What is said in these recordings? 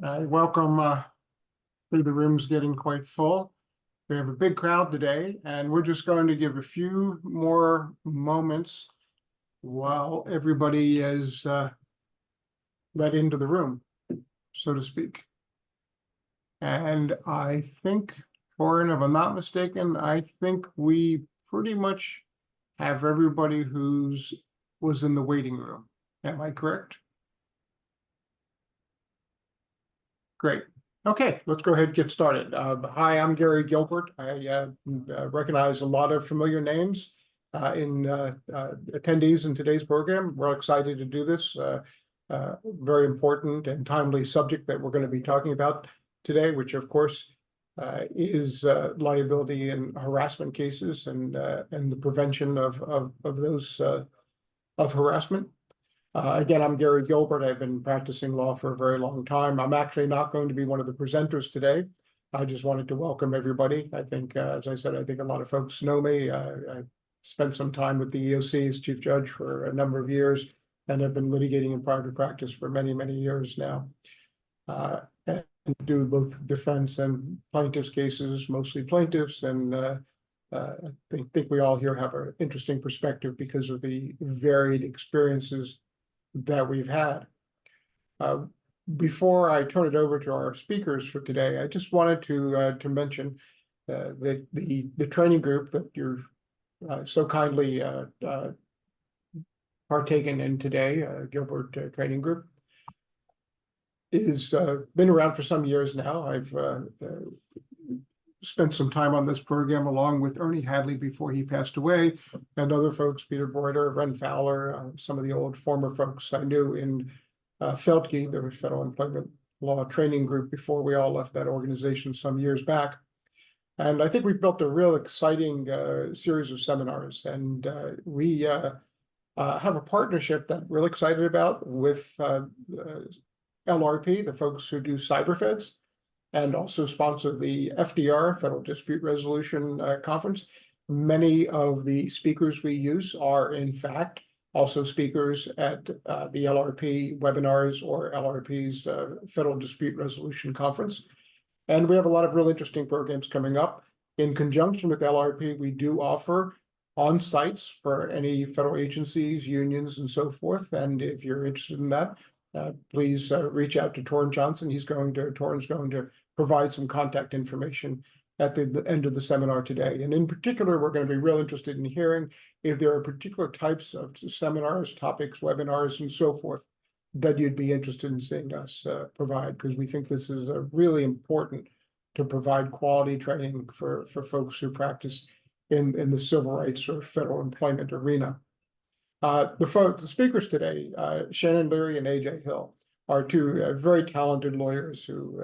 I welcome, the room's getting quite full. We have a big crowd today, and we're just going to give a few more moments while everybody is let into the room, so to speak. And I think, Warren, if I'm not mistaken, I think we pretty much have everybody was in the waiting room. Am I correct? Great. Okay, let's go ahead and get started. Hi, I'm Gary Gilbert. I recognize a lot of familiar names in attendees in today's program. We're excited to do this. Very important and timely subject that we're going to be talking about today, which of course is liability and harassment cases and the prevention of those of harassment. Again, I'm Gary Gilbert. I've been practicing law for a very long time. I'm actually not going to be one of the presenters today. I just wanted to welcome everybody. I think, as I said, I think a lot of folks know me. I spent some time with the EEOC as chief judge for a number of years and have been litigating in private practice for many, many years now. And do both defense and plaintiffs cases, mostly plaintiffs. And I think we all here have an interesting perspective because of the varied experiences that we've had. Before I turn it over to our speakers for today, I just wanted to mention that the training group that you've so kindly partaken in today, Gilbert Training Group, is been around for some years now. I've spent some time on this program along with Ernie Hadley before he passed away, and other folks, Peter Boyder, Ren Fowler, some of the old former folks I knew in Feldke, the Federal Employment Law Training Group, before we all left that organization some years back. And I think we've built a real exciting series of seminars, and we have a partnership that we're really excited about with LRP, the folks who do cyberfeds, and also sponsor the FDR, Federal Dispute Resolution Conference. Many of the speakers we use are, in fact, also speakers at the LRP webinars or LRP's Federal Dispute Resolution Conference. And we have a lot of real interesting programs coming up. In conjunction with LRP, we do offer on-sites for any federal agencies, unions, and so forth. And if you're interested in that, please reach out to Torrin Johnson. Torrin's going to provide some contact information at the end of the seminar today. And in particular, we're going to be real interested in hearing if there are particular types of seminars, topics, webinars, and so forth that you'd be interested in seeing us provide, because we think this is really important to provide quality training for folks who practice in the civil rights or federal employment arena. The speakers today, Shannon, Leary, and AJ Hill, are two very talented lawyers who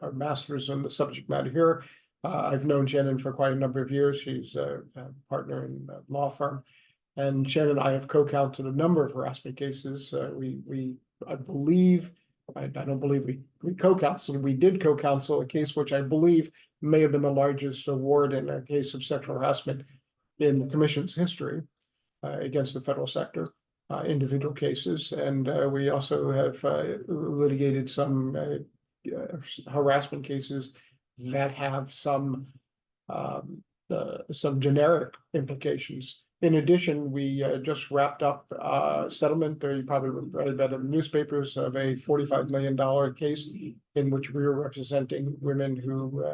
are masters in the subject matter here. I've known Shannon for quite a number of years. She's a partner in the law firm. And Shannon and I have co-counseled a number of harassment cases. I believe, I don't believe we co-counseled, we did co-counsel a case which I believe may have been the largest award in a case of sexual harassment in the commission's history against the federal sector, individual cases. And we also have litigated some harassment cases that have some generic implications. In addition, we just wrapped up a settlement, you probably read about in the newspapers, of a $45 million case in which we were representing women who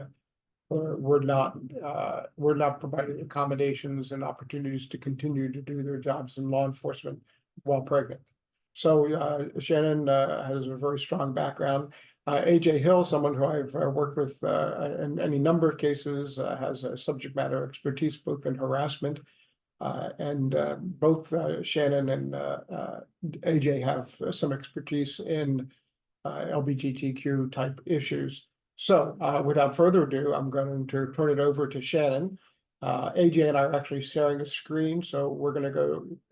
were not provided accommodations and opportunities to continue to do their jobs in law enforcement while pregnant. So Shannon has a very strong background. AJ Hill, someone who I've worked with in any number of cases, has a subject matter expertise both in harassment and both Shannon and AJ have some expertise in LGBTQ type issues. So without further ado, I'm going to turn it over to Shannon. AJ and I are actually sharing a screen, so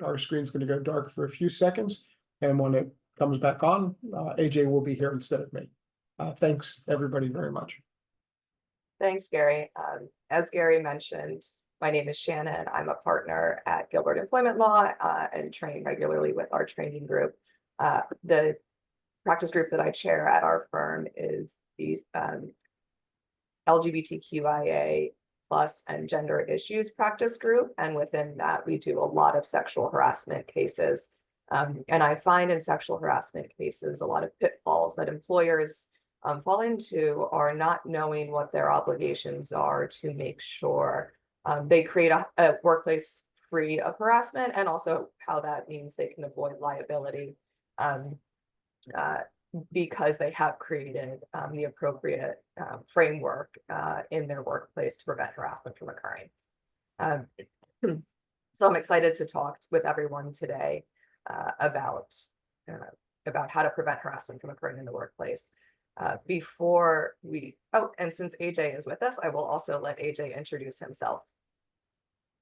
our screen's going to go dark for a few seconds. And when it comes back on, AJ will be here instead of me. Thanks, everybody, very much. Thanks, Gary. As Gary mentioned, my name is Shannon. I'm a partner at Gilbert Employment Law and train regularly with our training group. The practice group that I chair at our firm is the LGBTQIA plus and gender issues practice group. And within that, we do a lot of sexual harassment cases. And I find in sexual harassment cases, a lot of pitfalls that employers fall into are not knowing what their obligations are to make sure they create a workplace free of harassment, and also how that means they can avoid liability because they have created the appropriate framework in their workplace to prevent harassment from occurring. So I'm excited to talk with everyone today about how to prevent harassment from occurring in the workplace. Before we, and since AJ is with us, I will also let AJ introduce himself.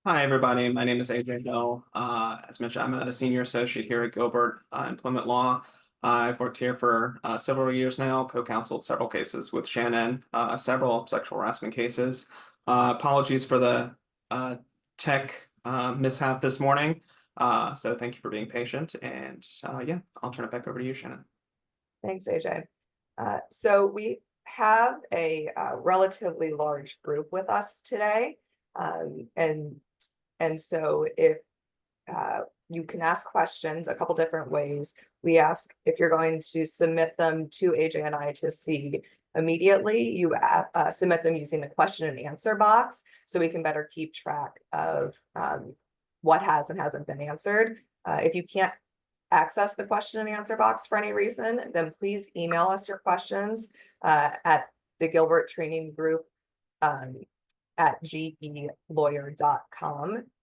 Hi, everybody. My name is AJ Hill. As mentioned, I'm a senior associate here at Gilbert Employment Law. I've worked here for several years now, co-counseled several cases with Shannon, several sexual harassment cases. Apologies for the tech mishap this morning. So thank you for being patient. And yeah, I'll turn it back over to you, Shannon. Thanks, AJ. So we have a relatively large group with us today. And so if you can ask questions a couple different ways. We ask if you're going to submit them to AJ and I to see immediately, you submit them using the question and answer box so we can better keep track of what has and hasn't been answered. If you can't access the question and answer box for any reason, then please email us your questions at the Gilbert Training Group at gelawyer.com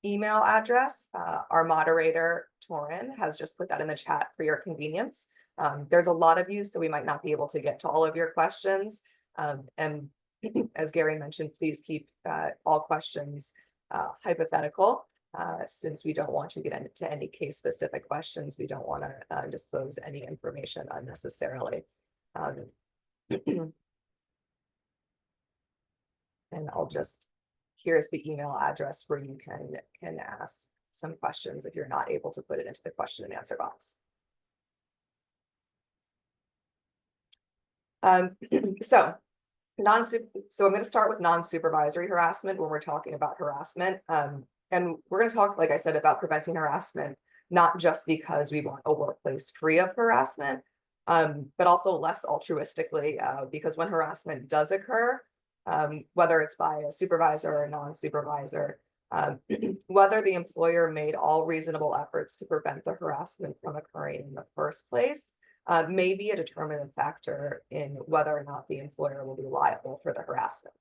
email address. Our moderator, Torin, has just put that in the chat for your convenience. There's a lot of you, so we might not be able to get to all of your questions. And as Gary mentioned, please keep all questions hypothetical, since we don't want to get into any case-specific questions. We don't want to disclose any information unnecessarily. And I'll just, here's the email address where you can ask some questions if you're not able to put it into the question and answer box. So I'm going to start with non-supervisory harassment when we're talking about harassment. And we're going to talk, like I said, about preventing harassment, not just because we want a workplace free of harassment, but also less altruistically, because when harassment does occur, whether it's by a supervisor or a non-supervisor, whether the employer made all reasonable efforts to prevent the harassment from occurring in the first place, may be a determinant factor in whether or not the employer will be liable for the harassment.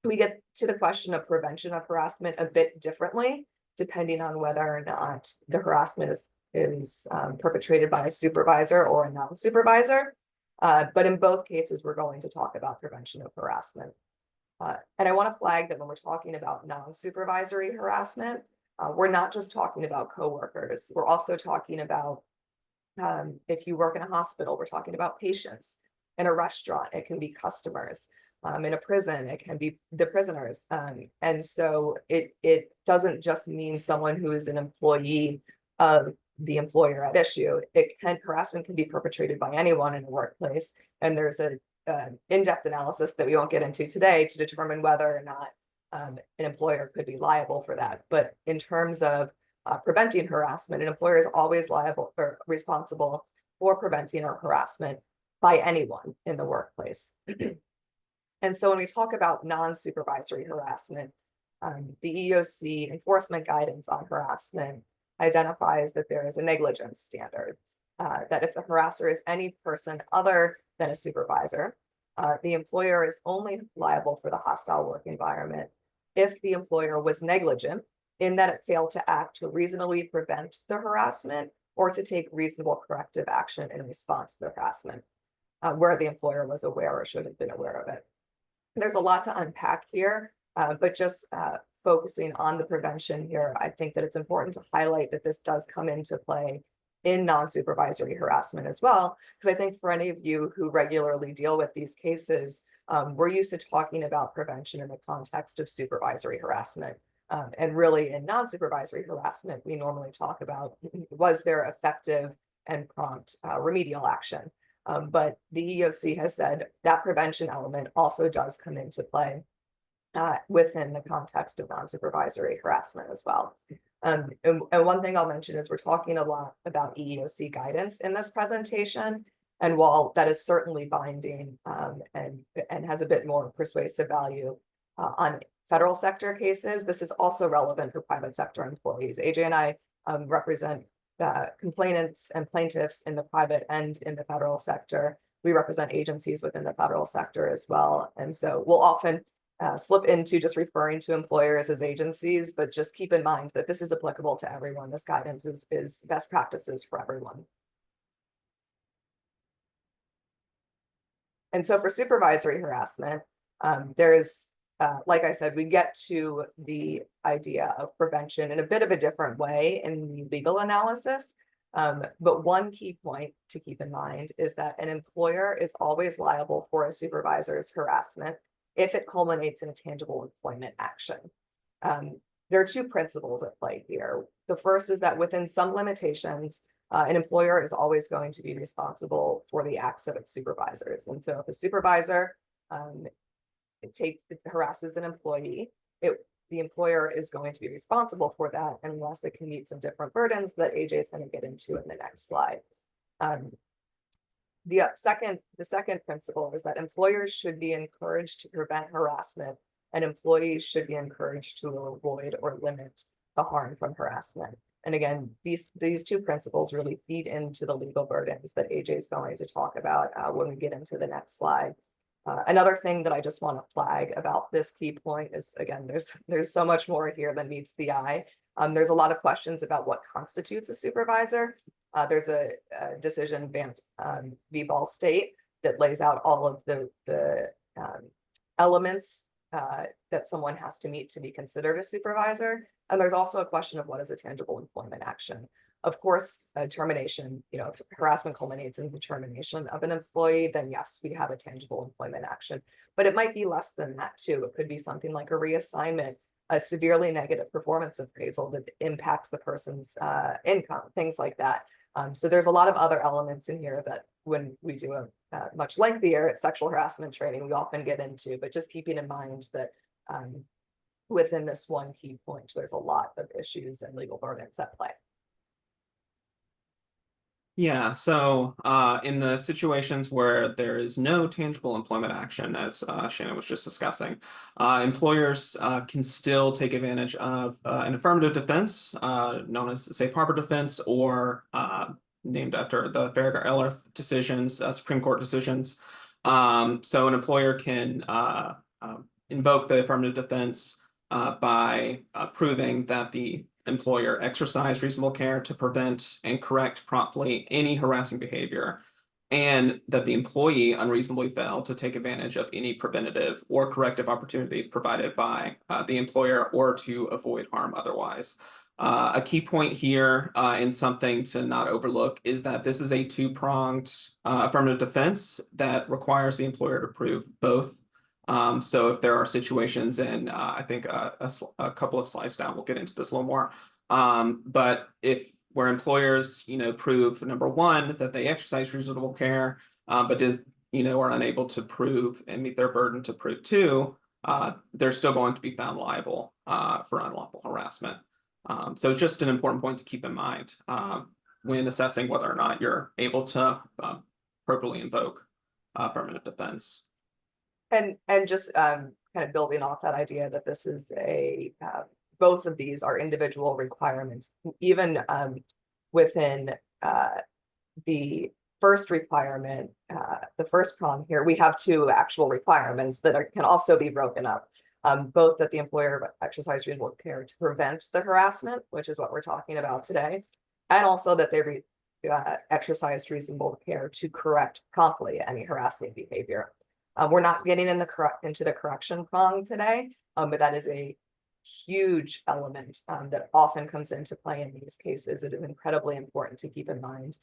We get to the question of prevention of harassment a bit differently, depending on whether or not the harassment is perpetrated by a supervisor or a non-supervisor. But in both cases, we're going to talk about prevention of harassment. And I want to flag that when we're talking about non-supervisory harassment, we're not just talking about coworkers. We're also talking about, if you work in a hospital, we're talking about patients. In a restaurant, it can be customers. In a prison, it can be the prisoners. And so it doesn't just mean someone who is an employee of the employer at issue. Harassment can be perpetrated by anyone in the workplace. And there's an in-depth analysis that we won't get into today to determine whether or not an employer could be liable for that. But in terms of preventing harassment, an employer is always liable or responsible for preventing or harassment by anyone in the workplace. And so when we talk about non-supervisory harassment, the EEOC enforcement guidance on harassment identifies that there is a negligence standard, that if the harasser is any person other than a supervisor, the employer is only liable for the hostile work environment if the employer was negligent in that it failed to act to reasonably prevent the harassment or to take reasonable corrective action in response to the harassment, where the employer was aware or should have been aware of it. There's a lot to unpack here, but just focusing on the prevention here, I think that it's important to highlight that this does come into play in non-supervisory harassment as well, because I think for any of you who regularly deal with these cases, we're used to talking about prevention in the context of supervisory harassment. And really in non-supervisory harassment, we normally talk about, was there effective and prompt remedial action. But the EEOC has said that prevention element also does come into play within the context of non-supervisory harassment as well. And one thing I'll mention is we're talking a lot about EEOC guidance in this presentation. And while that is certainly binding and has a bit more persuasive value on federal sector cases, this is also relevant for private sector employees. AJ and I represent complainants and plaintiffs in the private and in the federal sector. We represent agencies within the federal sector as well. And so we'll often slip into just referring to employers as agencies, but just keep in mind that this is applicable to everyone. This guidance is best practices for everyone. And so for supervisory harassment, there is, like I said, we get to the idea of prevention in a bit of a different way in the legal analysis. But one key point to keep in mind is that an employer is always liable for a supervisor's harassment if it culminates in a tangible employment action. There are two principles at play here. The first is that within some limitations, an employer is always going to be responsible for the acts of its supervisors. And so if a supervisor harasses an employee, the employer is going to be responsible for that unless it can meet some different burdens that AJ is going to get into in the next slide. The second principle is that employers should be encouraged to prevent harassment, and employees should be encouraged to avoid or limit the harm from harassment. And again, these two principles really feed into the legal burdens that AJ is going to talk about when we get into the next slide. Another thing that I just want to flag about this key point is, again, there's so much more here than meets the eye. There's a lot of questions about what constitutes a supervisor. There's a decision, Vance v. Ball State, that lays out all of the elements that someone has to meet to be considered a supervisor. And there's also a question of what is a tangible employment action. Of course, termination, if harassment culminates in the termination of an employee, then yes, we have a tangible employment action. But it might be less than that too. It could be something like a reassignment, a severely negative performance appraisal that impacts the person's income, things like that. So there's a lot of other elements in here that when we do a much lengthier sexual harassment training, we often get into, but just keeping in mind that within this one key point, there's a lot of issues and legal burdens at play. Yeah, so in the situations where there is no tangible employment action, as Shannon was just discussing, employers can still take advantage of an affirmative defense known as the safe harbor defense, or named after the Farragher-Ellerth decisions, Supreme Court decisions. So an employer can invoke the affirmative defense by proving that the employer exercised reasonable care to prevent and correct promptly any harassing behavior, and that the employee unreasonably failed to take advantage of any preventative or corrective opportunities provided by the employer, or to avoid harm otherwise. A key point here, and something to not overlook, is that this is a two-pronged affirmative defense that requires the employer to prove both. So if there are situations, and I think a couple of slides down, we'll get into this a little more. But where employers, prove, number one, that they exercise reasonable care, but are unable to prove and meet their burden to prove two, they're still going to be found liable for unlawful harassment. So it's just an important point to keep in mind when assessing whether or not you're able to appropriately invoke affirmative defense. And just kind of building off that idea that this is both of these are individual requirements, even within the first requirement, the first prong here, we have two actual requirements that can also be broken up. Both that the employer exercise reasonable care to prevent the harassment, which is what we're talking about today, and also that they exercise reasonable care to correct promptly any harassing behavior. We're not getting into the correction prong today, but that is a huge element that often comes into play in these cases. It is incredibly important to keep in mind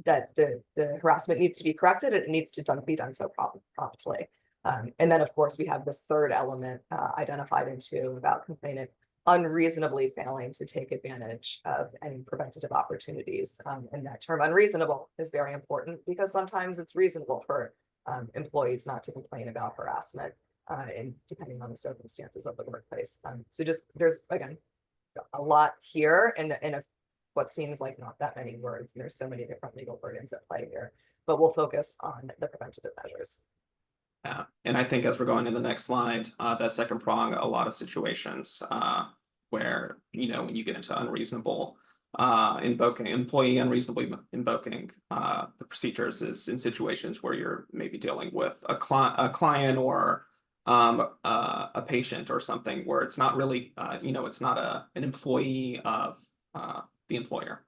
that the harassment needs to be corrected, and it needs to be done so promptly. And then, of course, we have this third element identified into about complainant unreasonably failing to take advantage of any preventative opportunities. And that term unreasonable is very important because sometimes it's reasonable for employees not to complain about harassment and depending on the circumstances of the workplace. So just there's again a lot here in what seems like not that many words. And there's so many different legal burdens at play here, but we'll focus on the preventative measures. Yeah, and I think as we're going to the next slide, that second prong, a lot of situations where, you know, when you get into unreasonable employee unreasonably invoking the procedures is in situations where you're maybe dealing with a client or a patient or something where it's not really, you know, it's not an employee of the employer.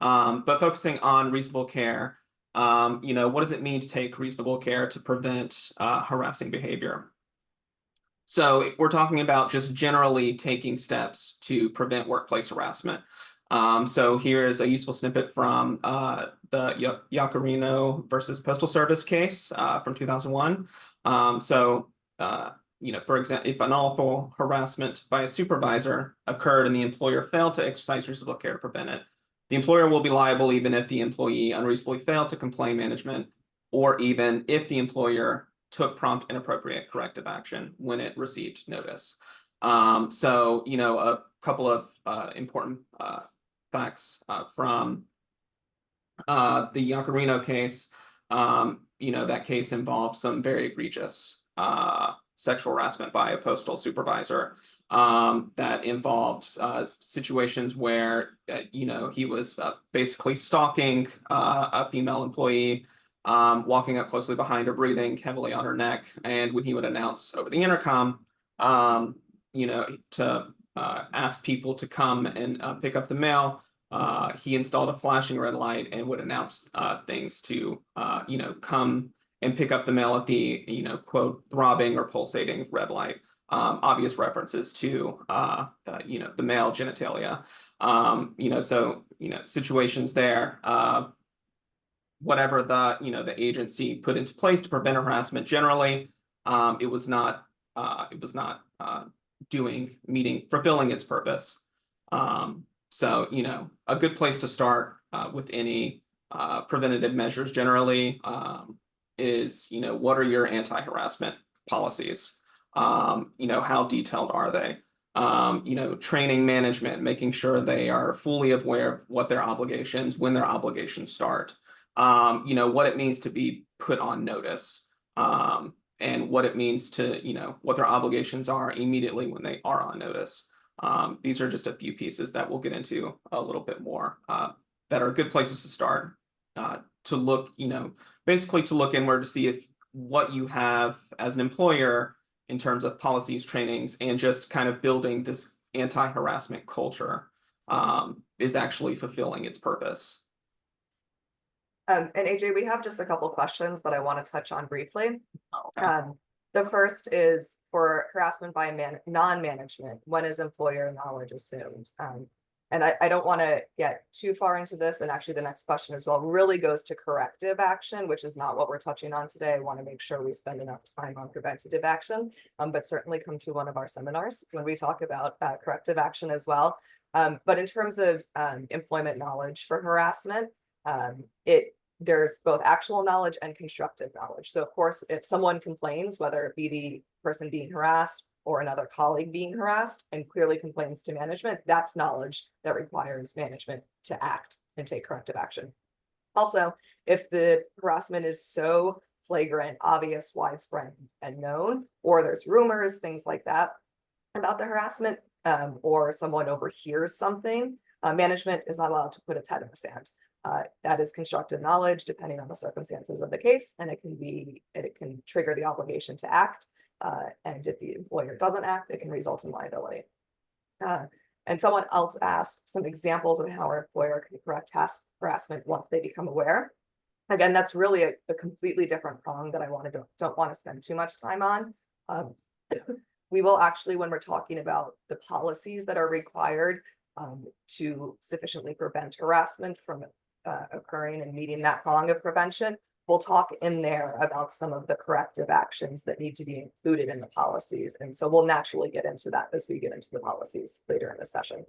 But focusing on reasonable care, you know, what does it mean to take reasonable care to prevent harassing behavior? So we're talking about just generally taking steps to prevent workplace harassment. So here is a useful snippet from the Yacarino versus Postal Service case from 2001. You know, for example, if unlawful harassment by a supervisor occurred and the employer failed to exercise reasonable care to prevent it, the employer will be liable even if the employee unreasonably failed to complain management, or even if the employer took prompt and appropriate corrective action when it received notice. So, you know, a couple of important facts from the Yacarino case. You know, that case involved some very egregious sexual harassment by a postal supervisor that involved situations where, you know, he was basically stalking a female employee, walking up closely behind her, breathing heavily on her neck. And when he would announce over the intercom, you know, to ask people to come and pick up the mail, he installed a flashing red light and would announce things to, you know, come and pick up the mail at the, you know, quote, throbbing or pulsating red light. Obvious references to, you know, the male genitalia. You know, so, you know, situations there, whatever the, you know, the agency put into place to prevent harassment generally, it was not fulfilling its purpose. So, you know, a good place to start with any preventative measures generally is, you know, what are your anti-harassment policies? You know, how detailed are they? You know, training management, making sure they are fully aware of what their obligations, when their obligations start. You know, what it means to be put on notice, and what it means to, you know, what their obligations are immediately when they are on notice. These are just a few pieces that we'll get into a little bit more that are good places to start to look, you know, basically to look inward to see if what you have as an employer in terms of policies, trainings, and just kind of building this anti-harassment culture is actually fulfilling its purpose. And AJ, we have just a couple questions that I want to touch on briefly. Okay. The first is for harassment by non-management. When is employer knowledge assumed? And I don't want to get too far into this. And actually the next question as well really goes to corrective action, which is not what we're touching on today. I want to make sure we spend enough time on preventative action, but certainly come to one of our seminars when we talk about corrective action as well. But in terms of employment knowledge for harassment, there's both actual knowledge and constructive knowledge. So of course, if someone complains, whether it be the person being harassed or another colleague being harassed and clearly complains to management, that's knowledge that requires management to act and take corrective action. Also, if the harassment is so flagrant, obvious, widespread, and known, or there's rumors, things like that about the harassment, or someone overhears something, management is not allowed to put its head in the sand. That is constructive knowledge depending on the circumstances of the case, and it can trigger the obligation to act. And if the employer doesn't act, it can result in liability. And someone else asked some examples of how an employer can correct harassment once they become aware. Again, that's really a completely different prong that I don't want to spend too much time on. We will actually, when we're talking about the policies that are required to sufficiently prevent harassment from occurring and meeting that prong of prevention, we'll talk in there about some of the corrective actions that need to be included in the policies. And so we'll naturally get into that as we get into the policies later in the session.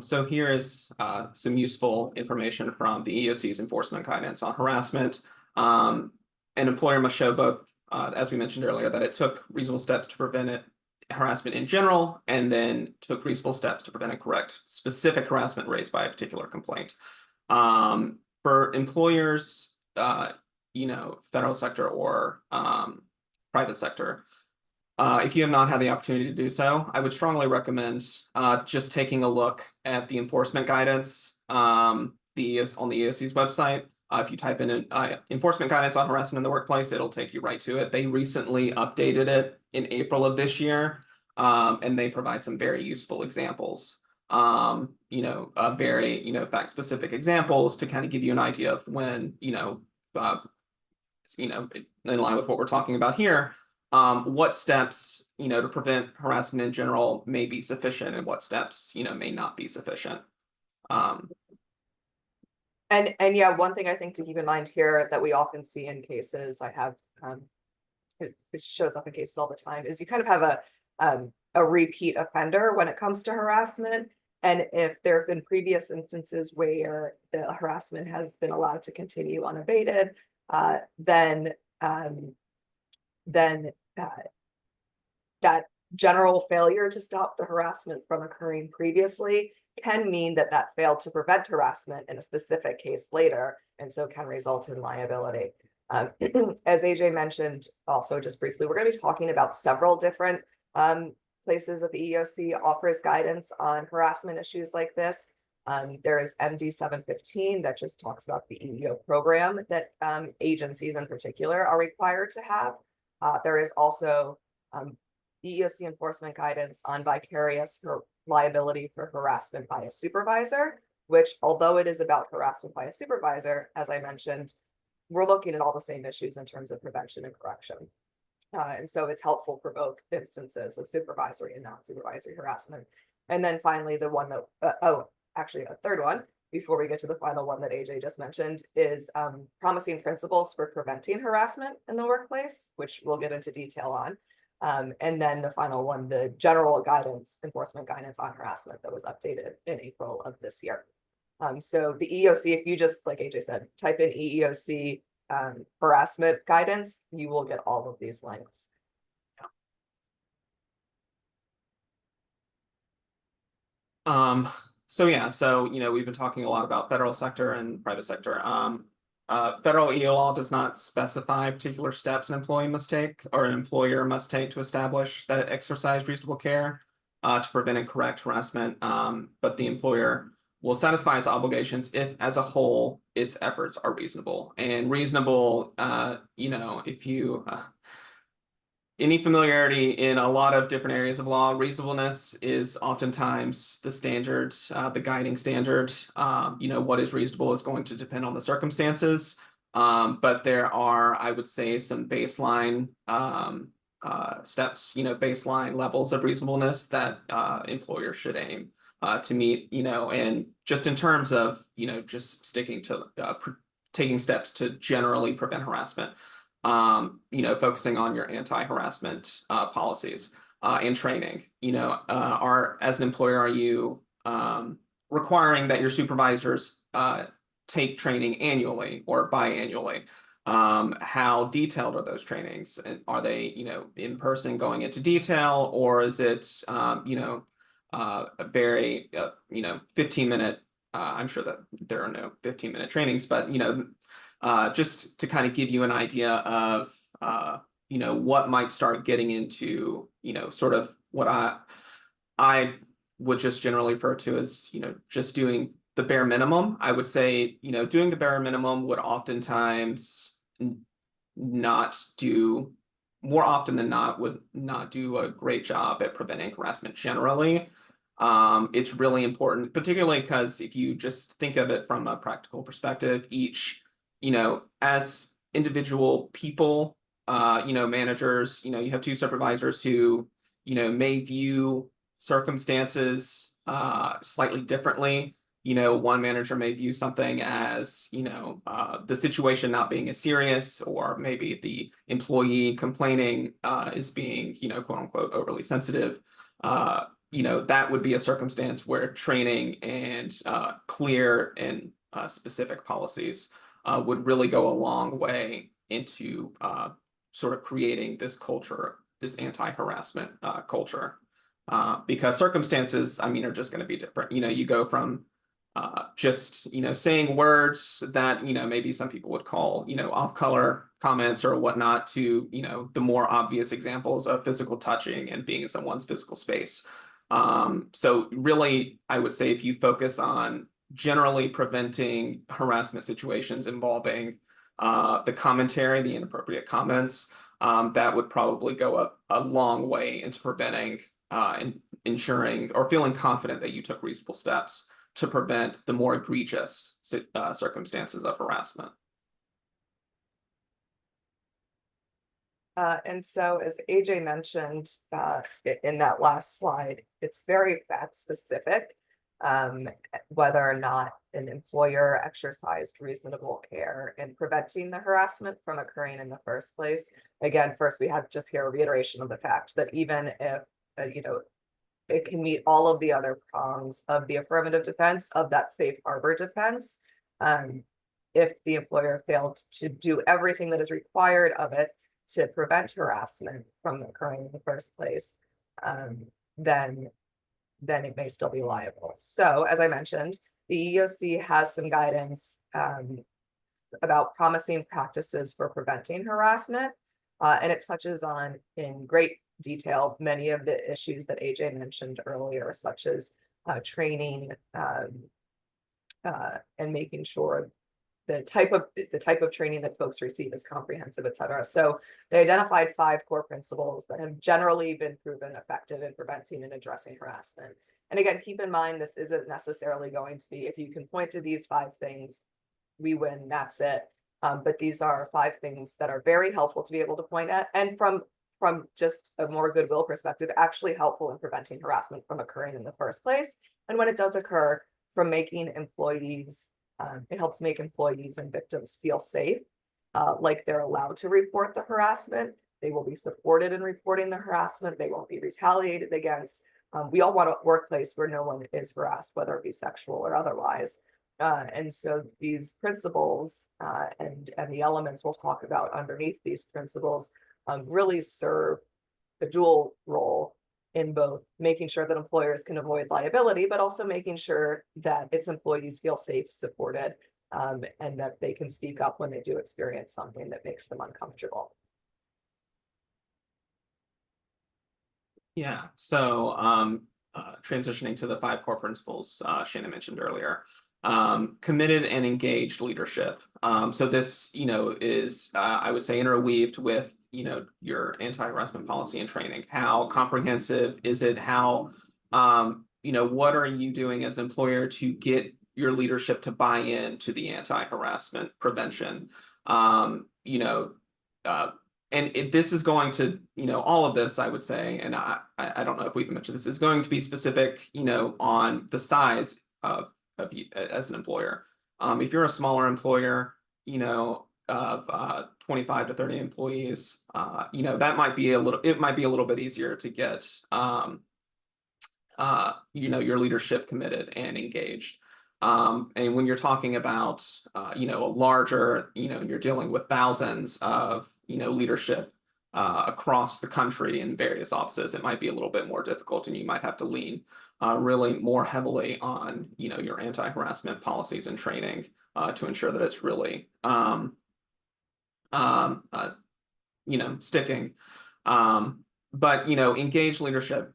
So here is some useful information from the EEOC's enforcement guidance on harassment. An employer must show both, as we mentioned earlier, that it took reasonable steps to prevent it, harassment in general, and then took reasonable steps to prevent and correct specific harassment raised by a particular complaint. For employers, federal sector or private sector, if you have not had the opportunity to do so, I would strongly recommend just taking a look at the enforcement guidance on the EEOC's website. If you type in enforcement guidance on harassment in the workplace, it'll take you right to it. They recently updated it in April of this year, and they provide some very useful examples. Very fact-specific examples to kind of give you an idea of when in line with what we're talking about here. What steps, to prevent harassment in general may be sufficient and what steps, may not be sufficient. And yeah, one thing I think to keep in mind here that we often see in cases, it shows up in cases all the time, is you kind of have a repeat offender when it comes to harassment. And if there have been previous instances where the harassment has been allowed to continue unabated, then that general failure to stop the harassment from occurring previously can mean that failed to prevent harassment in a specific case later, and so can result in liability. As AJ mentioned, also just briefly, we're going to be talking about several different places that the EEOC offers guidance on harassment issues like this. There is MD 715 that just talks about the EEO program that agencies in particular are required to have. There is also EEOC enforcement guidance on vicarious liability for harassment by a supervisor, which, although it is about harassment by a supervisor, as I mentioned, we're looking at all the same issues in terms of prevention and correction. And so it's helpful for both instances of supervisory and non-supervisory harassment. And then finally, the one that, actually a third one, before we get to the final one that AJ just mentioned, is promising principles for preventing harassment in the workplace, which we'll get into detail on. And then the final one, the general guidance, enforcement guidance on harassment that was updated in April of this year. So the EEOC, if you just, like AJ said, type in EEOC harassment guidance, you will get all of these links. So we've been talking a lot about federal sector and private sector. Federal EO law does not specify particular steps an employee must take or an employer must take to establish that it exercised reasonable care to prevent and correct harassment, but the employer will satisfy its obligations if, as a whole, its efforts are reasonable. And reasonable, if you any familiarity in a lot of different areas of law, reasonableness is oftentimes the standard, the guiding standard. What is reasonable is going to depend on the circumstances. But there are, I would say, some baseline steps, baseline levels of reasonableness that employers should aim to meet, and just in terms of, just sticking to taking steps to generally prevent harassment. Focusing on your anti-harassment policies and training. As an employer, are you requiring that your supervisors take training annually or biannually? How detailed are those trainings? And are they, in person going into detail, or is it, a very, 15-minute? I'm sure that there are no 15-minute trainings, but just to kind of give you an idea of what might start getting into sort of what I would just generally refer to as just doing the bare minimum. I would say doing the bare minimum would oftentimes more often than not would not do a great job at preventing harassment generally. It's really important, particularly because if you just think of it from a practical perspective, as individual people, managers, you have two supervisors who, may view circumstances slightly differently. one manager may view something as, the situation not being as serious, or maybe the employee complaining is being, quote unquote, overly sensitive. That would be a circumstance where training and clear and specific policies would really go a long way into sort of creating this culture, this anti-harassment culture. Because circumstances, are just going to be different. You go from just, saying words that, maybe some people would call, off-color comments or whatnot, to, the more obvious examples of physical touching and being in someone's physical space. So really, I would say if you focus on generally preventing harassment situations involving the commentary, the inappropriate comments, that would probably go a long way into preventing and ensuring or feeling confident that you took reasonable steps to prevent the more egregious circumstances of harassment. And so, as AJ mentioned in that last slide, it's very fact specific, whether or not an employer exercised reasonable care in preventing the harassment from occurring in the first place. Again, first we have just here a reiteration of the fact that even if, it can meet all of the other prongs of the affirmative defense, of that safe harbor defense, if the employer failed to do everything that is required of it to prevent harassment from occurring in the first place, then it may still be liable. So, as I mentioned, the EEOC has some guidance about promising practices for preventing harassment, and it touches on in great detail many of the issues that AJ mentioned earlier, such as training and making sure the type of training that folks receive is comprehensive, et cetera. So they identified 5 core principles that have generally been proven effective in preventing and addressing harassment. And again, keep in mind, this isn't necessarily going to be, if you can point to these 5 things, we win, that's it. But these are 5 things that are very helpful to be able to point at, and from just a more goodwill perspective, actually helpful in preventing harassment from occurring in the first place. And when it does occur, from making employees, it helps make employees and victims feel safe, like they're allowed to report the harassment. They will be supported in reporting the harassment. They won't be retaliated against. We all want a workplace where no one is harassed, whether it be sexual or otherwise. And so these principles and the elements we'll talk about underneath these principles really serve a dual role in both making sure that employers can avoid liability, but also making sure that its employees feel safe, supported, and that they can speak up when they do experience something that makes them uncomfortable. Yeah, so transitioning to the 5 core principles Shannon mentioned earlier. Committed and engaged leadership. So this, is, I would say, interweaved with, your anti-harassment policy and training. How comprehensive is it? How, what are you doing as an employer to get your leadership to buy in to the anti-harassment prevention? And this is going to, all of this, I would say, and I don't know if we've mentioned this, is going to be specific, on the size of you as an employer. If you're a smaller employer, of 25 to 30 employees, that might be it might be a little bit easier to get, your leadership committed and engaged. And when you're talking about, a larger, you're dealing with thousands of, leadership across the country in various offices, it might be a little bit more difficult, and you might have to lean really more heavily on, your anti-harassment policies and training to ensure that it's really, sticking. But, engaged leadership,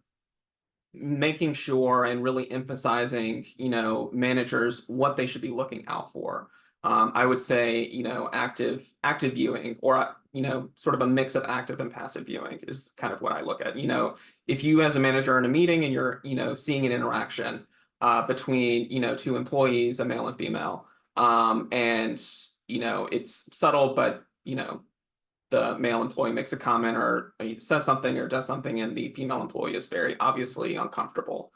making sure and really emphasizing, managers what they should be looking out for. I would say, active viewing, or, sort of a mix of active and passive viewing is kind of what I look at. If you as a manager in a meeting and you're, seeing an interaction between, 2 employees, a male and female, and, it's subtle, but, the male employee makes a comment or says something or does something, and the female employee is very obviously uncomfortable.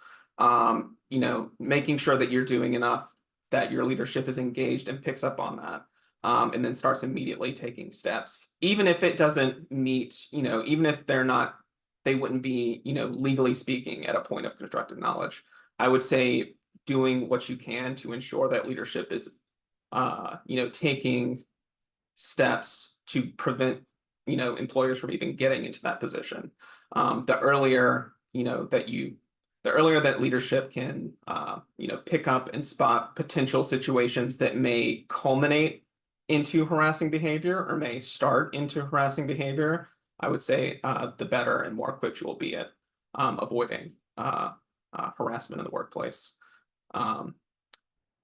making sure that you're doing enough, that your leadership is engaged and picks up on that. And then starts immediately taking steps, even if it doesn't meet, even if they wouldn't be, legally speaking at a point of constructive knowledge. I would say doing what you can to ensure that leadership is, taking steps to prevent, employers from even getting into that position. The earlier that leadership can, pick up and spot potential situations that may culminate into harassing behavior or may start into harassing behavior, I would say the better and more equipped you will be at avoiding harassment in the workplace.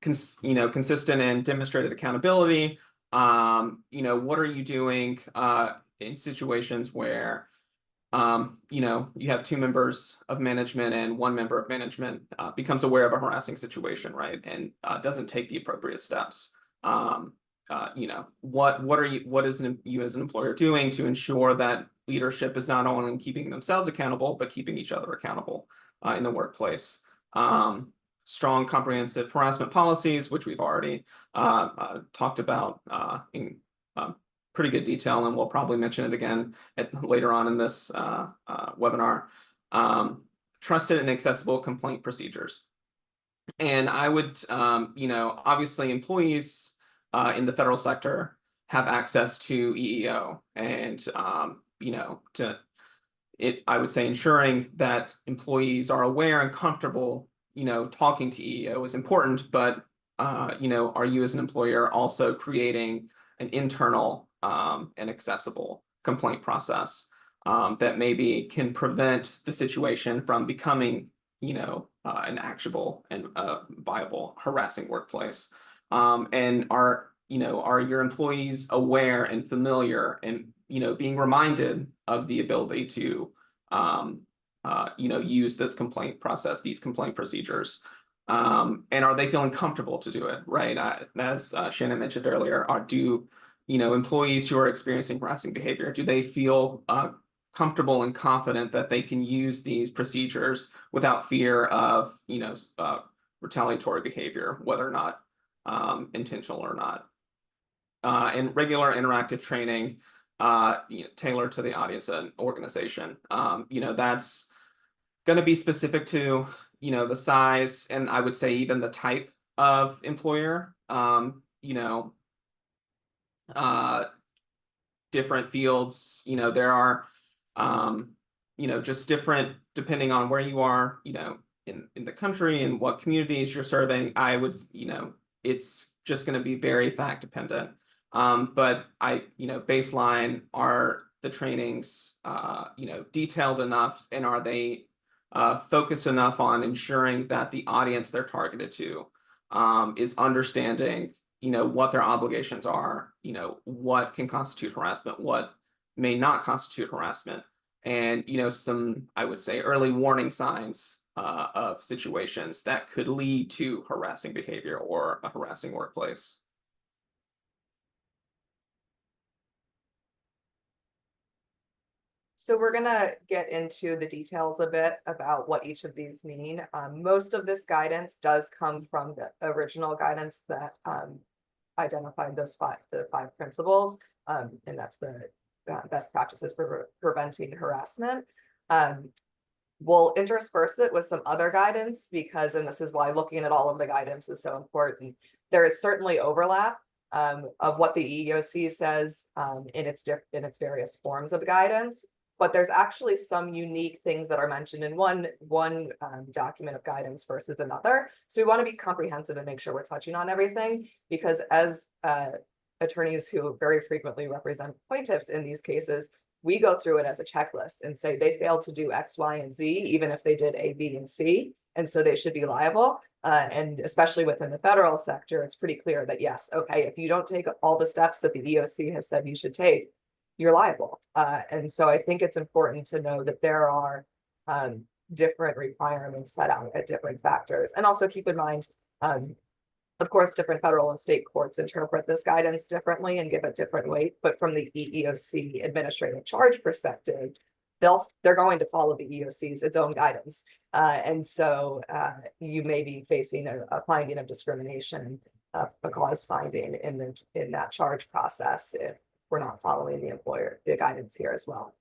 Consistent and demonstrated accountability. What are you doing in situations where you have two members of management and one member of management becomes aware of a harassing situation, right, and doesn't take the appropriate steps. What is you as an employer doing to ensure that leadership is not only keeping themselves accountable, but keeping each other accountable in the workplace. Strong comprehensive harassment policies, which we've already talked about in pretty good detail, and we'll probably mention it again later on in this webinar. Trusted and accessible complaint procedures. And I would, obviously employees in the federal sector have access to EEO, and I would say ensuring that employees are aware and comfortable, talking to EEO is important, but are you as an employer also creating an internal and accessible complaint process that maybe can prevent the situation from becoming, an actionable and viable harassing workplace? And are your employees aware and familiar and, being reminded of the ability to, use this complaint process, these complaint procedures? And are they feeling comfortable to do it, right? As Shannon mentioned earlier, do employees who are experiencing harassing behavior, do they feel comfortable and confident that they can use these procedures without fear of, retaliatory behavior, whether or not intentional or not? And regular interactive training, tailored to the audience and organization. That's going to be specific to, the size, and I would say even the type of employer. Different fields, there are, just different depending on where you are, in the country and what communities you're serving. I would, it's just going to be very fact dependent. But baseline, are the trainings, detailed enough, and are they focused enough on ensuring that the audience they're targeted to is understanding, what their obligations are, what can constitute harassment, what may not constitute harassment, and, some, I would say, early warning signs of situations that could lead to harassing behavior or a harassing workplace. So we're gonna get into the details a bit about what each of these mean. Most of this guidance does come from the original guidance that identified the five principles, and that's the best practices for preventing harassment. We'll intersperse it with some other guidance because, and this is why looking at all of the guidance is so important, there is certainly overlap of what the EEOC says in its various forms of guidance. But there's actually some unique things that are mentioned in one document of guidance versus another. So we want to be comprehensive and make sure we're touching on everything, because as attorneys who very frequently represent plaintiffs in these cases, we go through it as a checklist and say they failed to do X, Y, and Z, even if they did A, B, and C, and so they should be liable. And especially within the federal sector, it's pretty clear that yes, okay, if you don't take all the steps that the EEOC has said you should take, you're liable. And so I think it's important to know that there are different requirements set out at different factors. And also keep in mind, of course, different federal and state courts interpret this guidance differently and give it different weight. But from the EEOC administrative charge perspective, they're going to follow the EEOC's its own guidance. And so you may be facing a finding of discrimination, a cause finding in that charge process if we're not following the guidance here as well.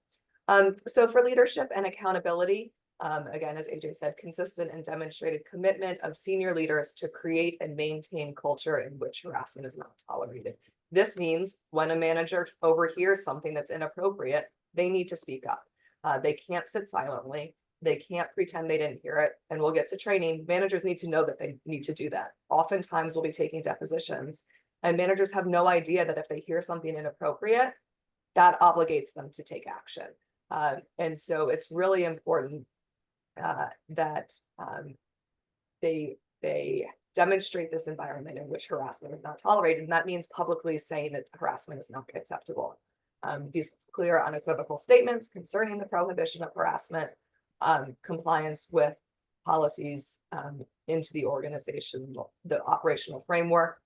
So for leadership and accountability, again, as AJ said, consistent and demonstrated commitment of senior leaders to create and maintain culture in which harassment is not tolerated. This means when a manager overhears something that's inappropriate, they need to speak up. They can't sit silently. They can't pretend they didn't hear it. And we'll get to training. Managers need to know that they need to do that. Oftentimes we'll be taking depositions and managers have no idea that if they hear something inappropriate, that obligates them to take action. And so it's really important that they demonstrate this environment in which harassment is not tolerated. And that means publicly saying that harassment is not acceptable. These clear, unequivocal statements concerning the prohibition of harassment, compliance with policies into the organization, the operational framework,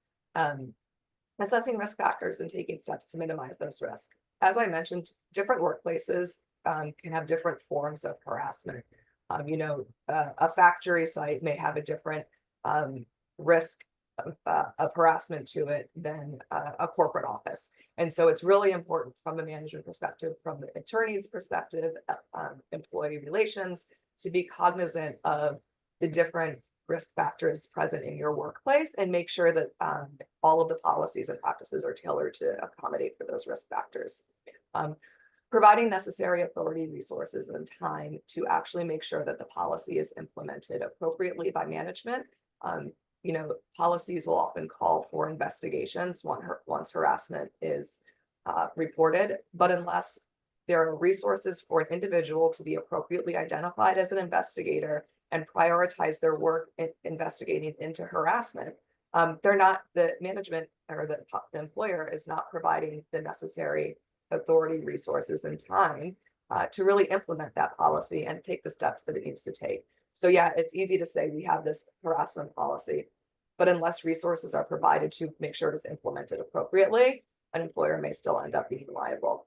assessing risk factors and taking steps to minimize those risks. As I mentioned, different workplaces can have different forms of harassment. A factory site may have a different risk of harassment to it than a corporate office. And so it's really important from a management perspective, from the attorney's perspective, employee relations, to be cognizant of the different risk factors present in your workplace and make sure that all of the policies and practices are tailored to accommodate for those risk factors. Providing necessary authority, resources, and time to actually make sure that the policy is implemented appropriately by management. Policies will often call for investigations once harassment is reported, but unless there are resources for an individual to be appropriately identified as an investigator and prioritize their work in investigating into harassment, the management or the employer is not providing the necessary authority, resources, and time to really implement that policy and take the steps that it needs to take. So yeah, it's easy to say we have this harassment policy, but unless resources are provided to make sure it is implemented appropriately, an employer may still end up being liable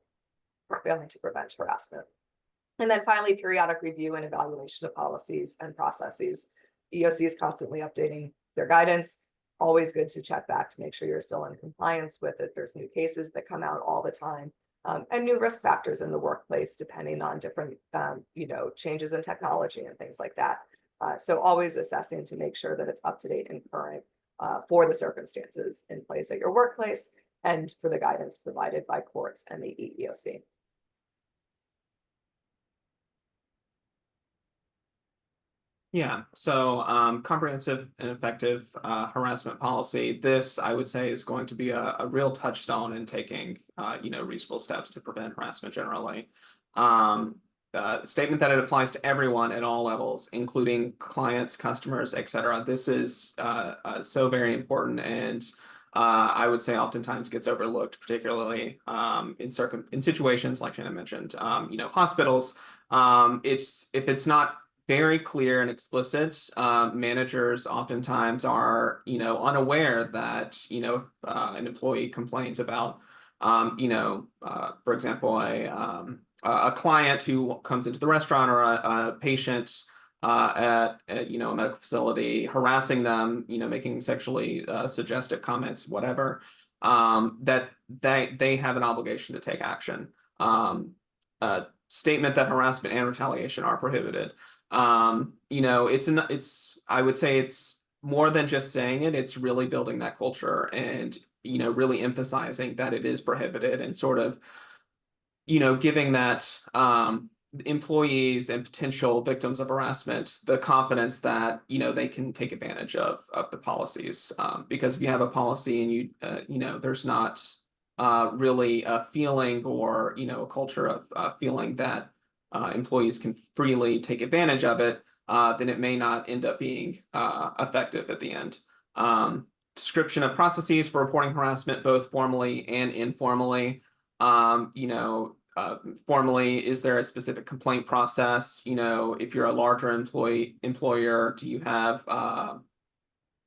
for failing to prevent harassment. And then finally, periodic review and evaluation of policies and processes. EEOC is constantly updating their guidance. Always good to check back to make sure you're still in compliance with it. There's new cases that come out all the time. And new risk factors in the workplace, depending on different, changes in technology and things like that. So always assessing to make sure that it's up to date and current for the circumstances in place at your workplace and for the guidance provided by courts and the EEOC. Yeah, so comprehensive and effective harassment policy. This, I would say, is going to be a real touchstone in taking, reasonable steps to prevent harassment generally. Statement that it applies to everyone at all levels, including clients, customers, etc. This is so very important, and I would say oftentimes gets overlooked, particularly in situations like Shannon mentioned, hospitals. If it's not very clear and explicit, managers oftentimes are, unaware that, an employee complains about, for example, a client who comes into the restaurant or a patient at a medical facility harassing them, making sexually suggestive comments, whatever, that they have an obligation to take action. Statement that harassment and retaliation are prohibited. I would say it's more than just saying it, it's really building that culture and, really emphasizing that it is prohibited and sort of, giving that employees and potential victims of harassment the confidence that, they can take advantage of the policies. Because if you have a policy and there's not really a feeling or, a culture of feeling that employees can freely take advantage of it, then it may not end up being effective at the end. Description of processes for reporting harassment, both formally and informally. Formally, is there a specific complaint process? If you're a larger employer, do you have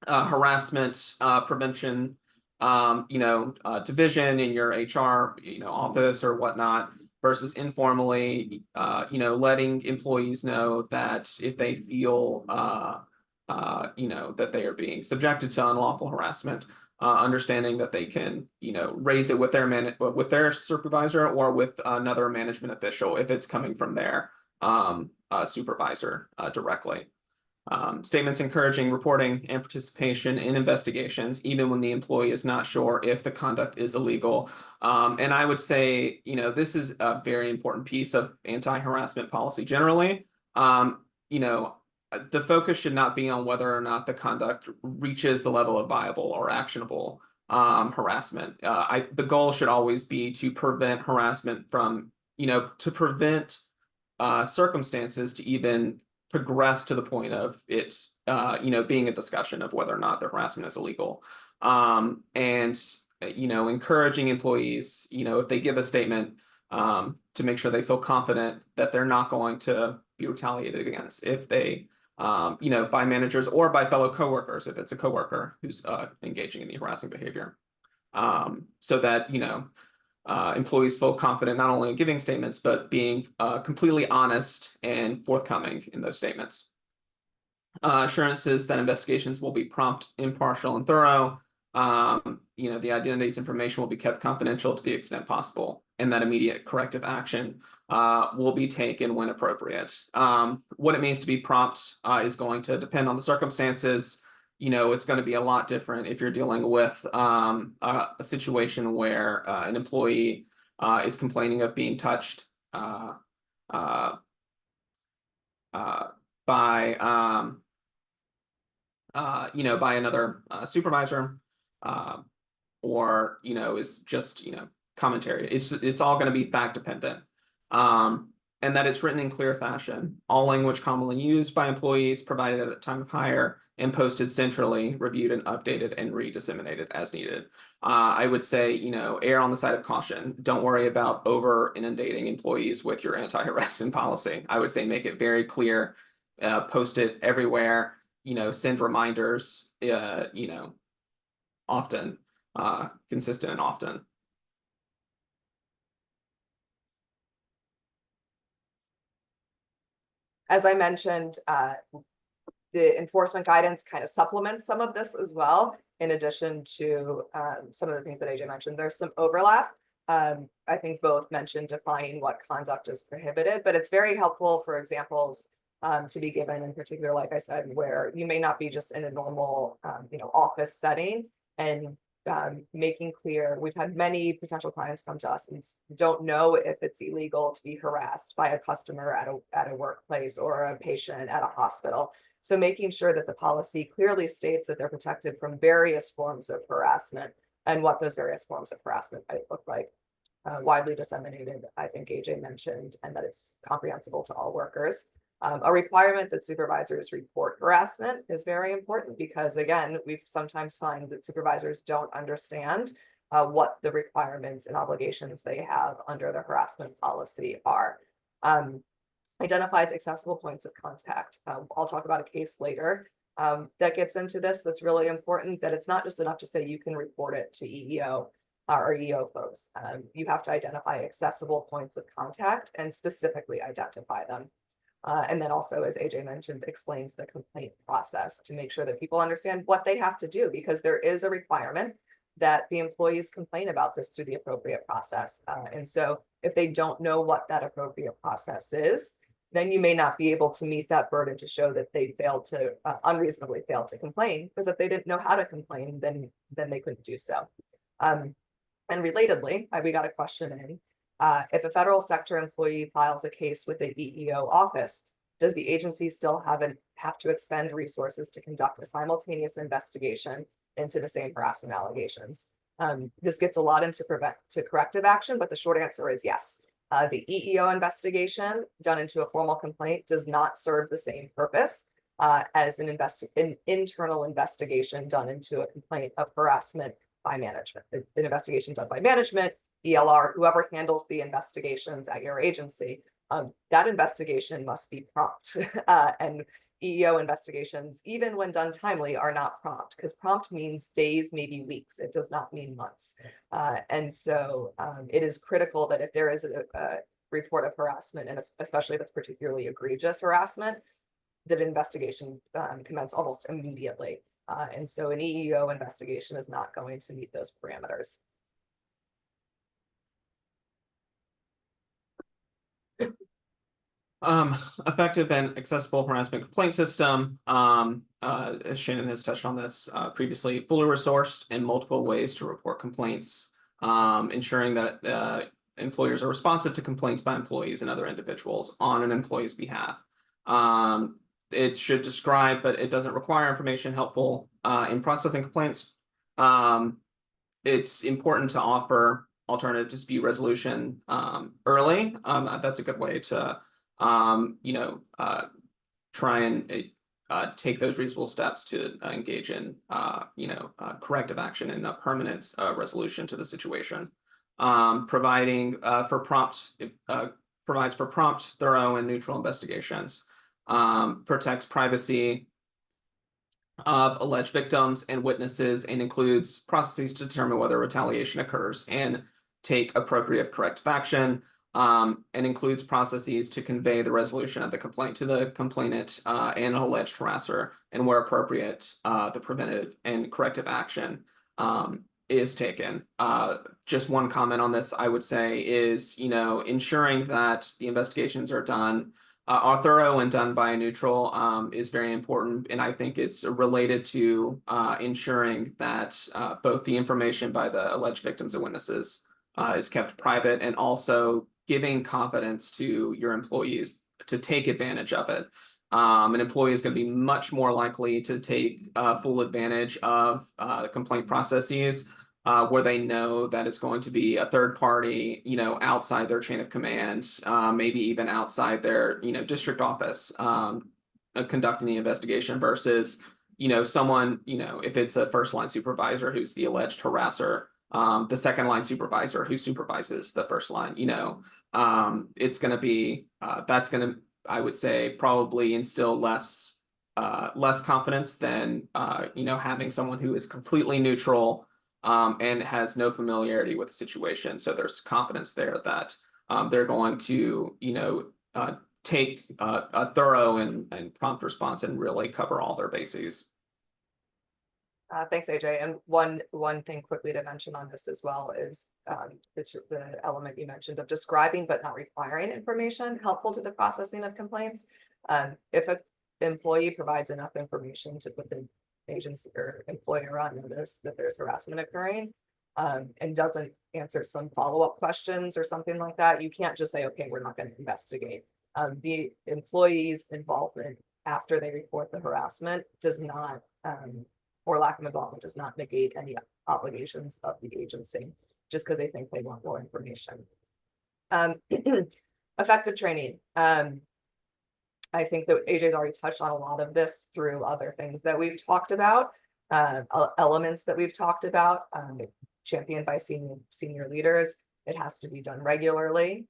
harassment prevention division in your HR office or whatnot? versus informally, letting employees know that if they feel, that they are being subjected to unlawful harassment, understanding that they can, raise it with their supervisor or with another management official if it's coming from their supervisor directly. Statements encouraging reporting and participation in investigations, even when the employee is not sure if the conduct is illegal. And I would say, this is a very important piece of anti-harassment policy generally. The focus should not be on whether or not the conduct reaches the level of viable or actionable harassment. The goal should always be to prevent harassment from, to prevent circumstances to even progress to the point of it, being a discussion of whether or not the harassment is illegal. Encouraging employees, if they give a statement, to make sure they feel confident that they're not going to be retaliated against if they, by managers or by fellow coworkers, if it's a coworker who's engaging in the harassing behavior. So that, employees feel confident not only in giving statements, but being completely honest and forthcoming in those statements. Assurances that investigations will be prompt, impartial, and thorough. The identities information will be kept confidential to the extent possible, and that immediate corrective action will be taken when appropriate. What it means to be prompt is going to depend on the circumstances. It's going to be a lot different if you're dealing with a situation where an employee is complaining of being touched by another supervisor, or is just commentary. It's all going to be fact dependent. And that it's written in clear fashion. All language commonly used by employees provided at the time of hire and posted centrally, reviewed and updated and re-disseminated as needed. I would say, err on the side of caution. Don't worry about over inundating employees with your anti-harassment policy. I would say make it very clear, post it everywhere, send reminders, often, consistent and often. As I mentioned, the enforcement guidance kind of supplements some of this as well, in addition to some of the things that AJ mentioned. There's some overlap. I think both mentioned defining what conduct is prohibited, but it's very helpful for examples to be given, in particular, like I said, where you may not be just in a normal, office setting, and making clear. We've had many potential clients come to us and don't know if it's illegal to be harassed by a customer at a workplace or a patient at a hospital. So making sure that the policy clearly states that they're protected from various forms of harassment and what those various forms of harassment might look like. Widely disseminated, I think AJ mentioned, and that it's comprehensible to all workers. A requirement that supervisors report harassment is very important because, again, we sometimes find that supervisors don't understand what the requirements and obligations they have under the harassment policy are. Identifies accessible points of contact. I'll talk about a case later that gets into this. That's really important, that it's not just enough to say you can report it to EEO or EEO folks. You have to identify accessible points of contact and specifically identify them. And then also, as AJ mentioned, explains the complaint process to make sure that people understand what they have to do, because there is a requirement that the employees complain about this through the appropriate process. And so if they don't know what that appropriate process is, then you may not be able to meet that burden to show that they failed to unreasonably failed to complain, because if they didn't know how to complain, then they couldn't do so. And relatedly, we got a question in. If a federal sector employee files a case with the EEO office, does the agency still have to expend resources to conduct a simultaneous investigation into the same harassment allegations? This gets a lot into corrective action, but the short answer is yes. The EEO investigation done into a formal complaint does not serve the same purpose as an internal investigation done into a complaint of harassment by management. An investigation done by management, ELR, whoever handles the investigations at your agency, that investigation must be prompt. And EEO investigations, even when done timely, are not prompt, because prompt means days, maybe weeks. It does not mean months. And so it is critical that if there is a report of harassment, and especially if it's particularly egregious harassment, that investigation commence almost immediately. And so an EEO investigation is not going to meet those parameters. Effective and accessible harassment complaint system. As Shannon has touched on this previously, fully resourced in multiple ways to report complaints, ensuring that employers are responsive to complaints by employees and other individuals on an employee's behalf. It should describe, but it doesn't require information helpful in processing complaints. It's important to offer alternative dispute resolution early. That's a good way to try and take those reasonable steps to engage in corrective action and a permanent resolution to the situation. Provides for prompt, thorough, and neutral investigations. Protects privacy of alleged victims and witnesses, and includes processes to determine whether retaliation occurs and take appropriate corrective action. And includes processes to convey the resolution of the complaint to the complainant and an alleged harasser, and where appropriate, the preventative and corrective action is taken. Just one comment on this, I would say, is ensuring that the investigations are thorough and done by a neutral is very important, and I think it's related to ensuring that both the information by the alleged victims and witnesses is kept private, and also giving confidence to your employees to take advantage of it. An employee is going to be much more likely to take full advantage of the complaint processes where they know that it's going to be a third party, outside their chain of command, maybe even outside their, district office conducting the investigation versus, someone, if it's a first line supervisor who's the alleged harasser, the second line supervisor who supervises the first line, it's going to be, that's going to, I would say, probably instill less confidence than, having someone who is completely neutral and has no familiarity with the situation. So there's confidence there that they're going to, take a thorough and prompt response and really cover all their bases. Thanks, AJ. And one thing quickly to mention on this as well is the element you mentioned of describing but not requiring information helpful to the processing of complaints. If an employee provides enough information to put the agency or employer on notice that there's harassment occurring, and doesn't answer some follow-up questions or something like that, you can't just say, okay, we're not going to investigate. The employee's involvement after they report the harassment does not, or lack of involvement does not negate any obligations of the agency just because they think they want more information. Effective training. I think that AJ's already touched on a lot of this through other things that we've talked about, elements that we've talked about, championed by senior leaders. It has to be done regularly.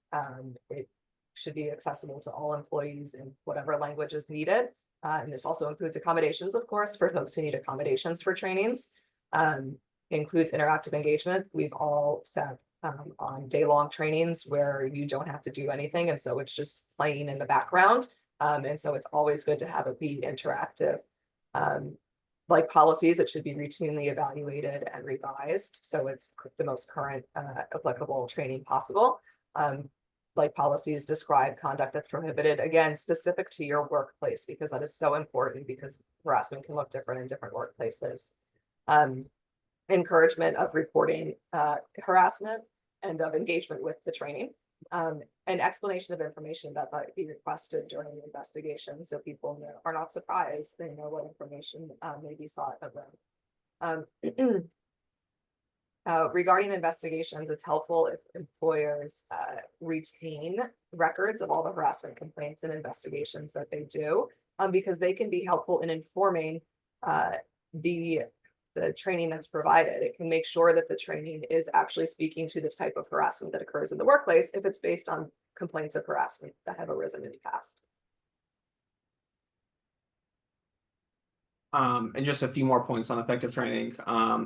It should be accessible to all employees in whatever language is needed. And this also includes accommodations, of course, for folks who need accommodations for trainings. Includes interactive engagement. We've all sat on day-long trainings where you don't have to do anything, and so it's just playing in the background. And so it's always good to have it be interactive. Like policies, it should be routinely evaluated and revised, so it's the most current applicable training possible. Like policies describe conduct that's prohibited, again, specific to your workplace, because that is so important, because harassment can look different in different workplaces. Encouragement of reporting harassment and of engagement with the training. An explanation of information that might be requested during the investigation, so people are not surprised, they know what information may be sought of them. Regarding investigations, it's helpful if employers retain records of all the harassment complaints and investigations that they do, because they can be helpful in informing the training that's provided. It can make sure that the training is actually speaking to the type of harassment that occurs in the workplace if it's based on complaints of harassment that have arisen in the past. And just a few more points on effective training.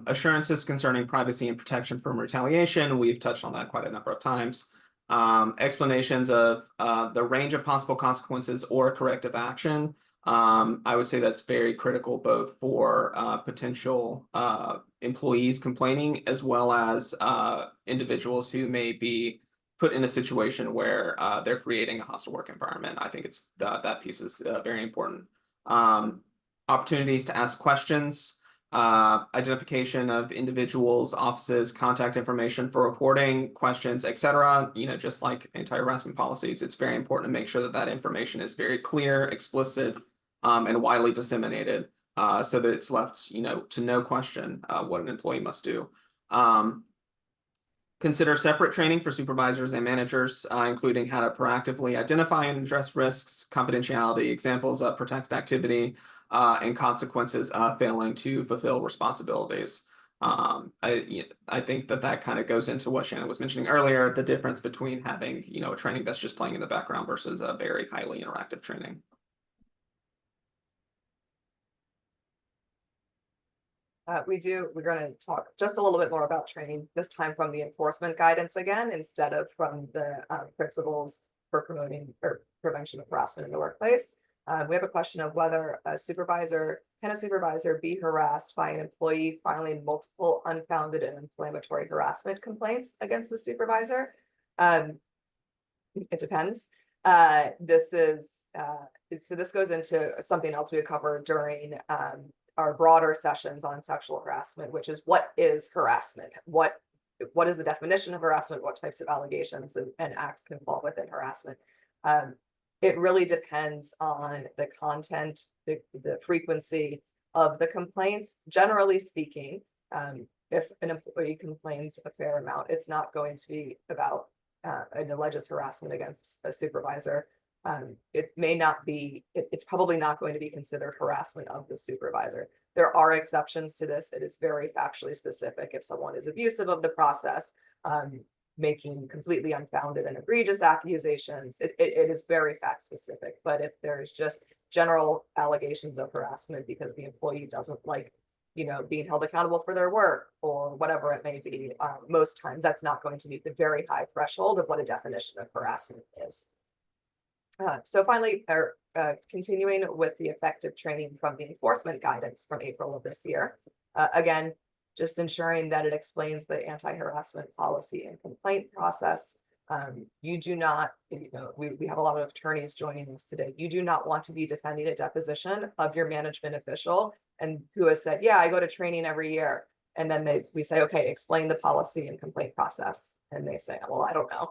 Assurances concerning privacy and protection from retaliation. We've touched on that quite a number of times. Explanations of the range of possible consequences or corrective action. I would say that's very critical both for potential employees complaining as well as individuals who may be put in a situation where they're creating a hostile work environment. I think it's that piece is very important. Opportunities to ask questions, identification of individuals, offices, contact information for reporting, questions, etc. You know, just like anti-harassment policies, it's very important to make sure that that information is very clear, explicit, and widely disseminated, so that it's left, you know, to no question what an employee must do. Consider separate training for supervisors and managers, including how to proactively identify and address risks, confidentiality, examples of protected activity, and consequences of failing to fulfill responsibilities. I think that kind of goes into what Shannon was mentioning earlier, the difference between having, you know, a training that's just playing in the background versus a very highly interactive training. We're going to talk just a little bit more about training, this time from the enforcement guidance again, instead of from the principles for promoting or prevention of harassment in the workplace. We have a question of whether can a supervisor be harassed by an employee filing multiple unfounded and inflammatory harassment complaints against the supervisor? It depends. So this goes into something else we covered during our broader sessions on sexual harassment, which is what is harassment? What is the definition of harassment? What types of allegations and acts can fall within harassment? It really depends on the content, the frequency of the complaints. Generally speaking, if an employee complains a fair amount, it's not going to be about an alleged harassment against a supervisor. It may not be, it's probably not going to be considered harassment of the supervisor. There are exceptions to this. It is very factually specific. If someone is abusive of the process, making completely unfounded and egregious accusations, it is very fact specific. But if there's just general allegations of harassment because the employee doesn't like, you know, being held accountable for their work or whatever it may be, most times that's not going to meet the very high threshold of what a definition of harassment is. So finally, continuing with the effective training from the enforcement guidance from April of this year. Again, just ensuring that it explains the anti-harassment policy and complaint process. You do not, you know, we have a lot of attorneys joining us today. You do not want to be defending a deposition of your management official and who has said, yeah, I go to training every year. And then we say, okay, explain the policy and complaint process. And they say, well, I don't know.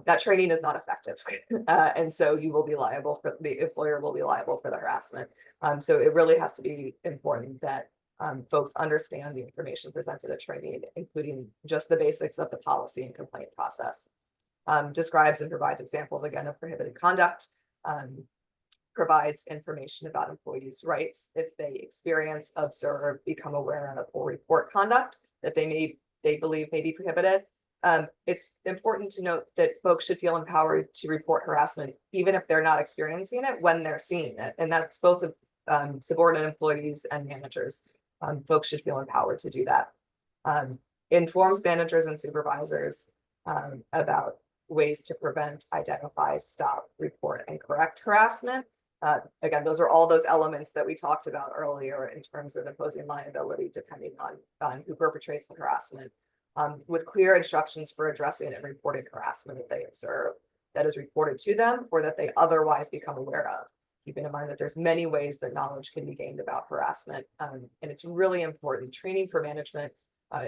That training is not effective. And so you will be liable for, the employer will be liable for the harassment. So it really has to be important that folks understand the information presented at training, including just the basics of the policy and complaint process. Describes and provides examples again of prohibited conduct, provides information about employees' rights if they experience, observe, become aware of, or report conduct that they believe may be prohibited. It's important to note that folks should feel empowered to report harassment, even if they're not experiencing it, when they're seeing it. And that's both subordinate employees and managers. Folks should feel empowered to do that. Informs managers and supervisors about ways to prevent, identify, stop, report, and correct harassment. Again, those are all those elements that we talked about earlier in terms of imposing liability depending on who perpetrates the harassment. With clear instructions for addressing and reporting harassment that they observe that is reported to them or that they otherwise become aware of. Keeping in mind that there's many ways that knowledge can be gained about harassment. And it's really important. Training for management,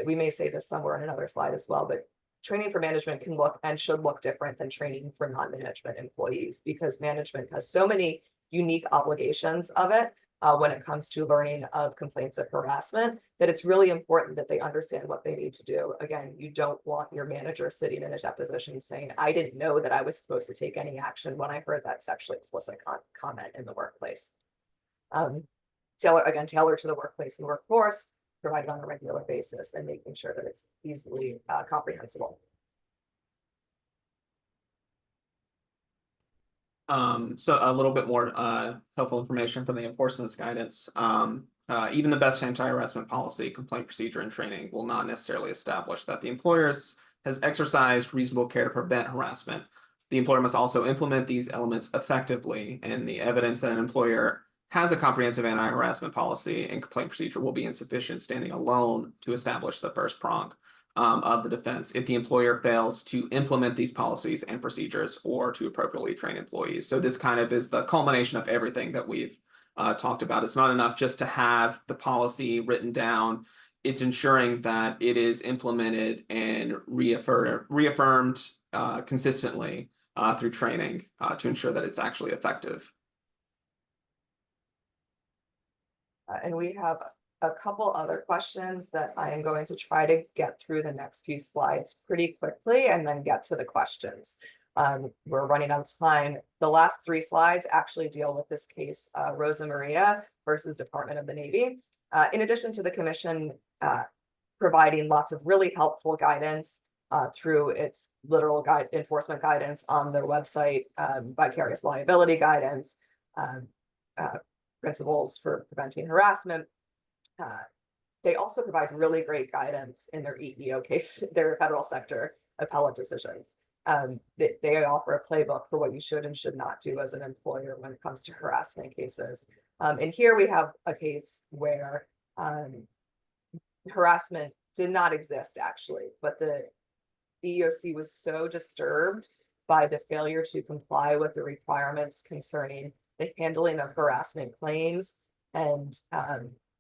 we may say this somewhere on another slide as well, but training for management can look and should look different than training for non-management employees because management has so many unique obligations of it when it comes to learning of complaints of harassment, that it's really important that they understand what they need to do. Again, you don't want your manager sitting in a deposition saying, I didn't know that I was supposed to take any action when I heard that sexually explicit comment in the workplace. Tailored to the workplace and workforce, provided on a regular basis and making sure that it's easily comprehensible. So a little bit more helpful information from the enforcement's guidance. Even the best anti-harassment policy, complaint procedure, and training will not necessarily establish that the employer has exercised reasonable care to prevent harassment. The employer must also implement these elements effectively, and the evidence that an employer has a comprehensive anti-harassment policy and complaint procedure will be insufficient standing alone to establish the first prong of the defense if the employer fails to implement these policies and procedures or to appropriately train employees. So this kind of is the culmination of everything that we've talked about. It's not enough just to have the policy written down. It's ensuring that it is implemented and reaffirmed consistently through training to ensure that it's actually effective. And we have a couple other questions that I am going to try to get through the next few slides pretty quickly and then get to the questions. We're running out of time. The last 3 slides actually deal with this case, Rosa Maria versus Department of the Navy. In addition to the commission providing lots of really helpful guidance through its literal enforcement guidance on their website, vicarious liability guidance, principles for preventing harassment. They also provide really great guidance in their EEO case, their federal sector appellate decisions. They offer a playbook for what you should and should not do as an employer when it comes to harassment cases. And here we have a case where harassment did not exist actually, but the EEOC was so disturbed by the failure to comply with the requirements concerning the handling of harassment claims and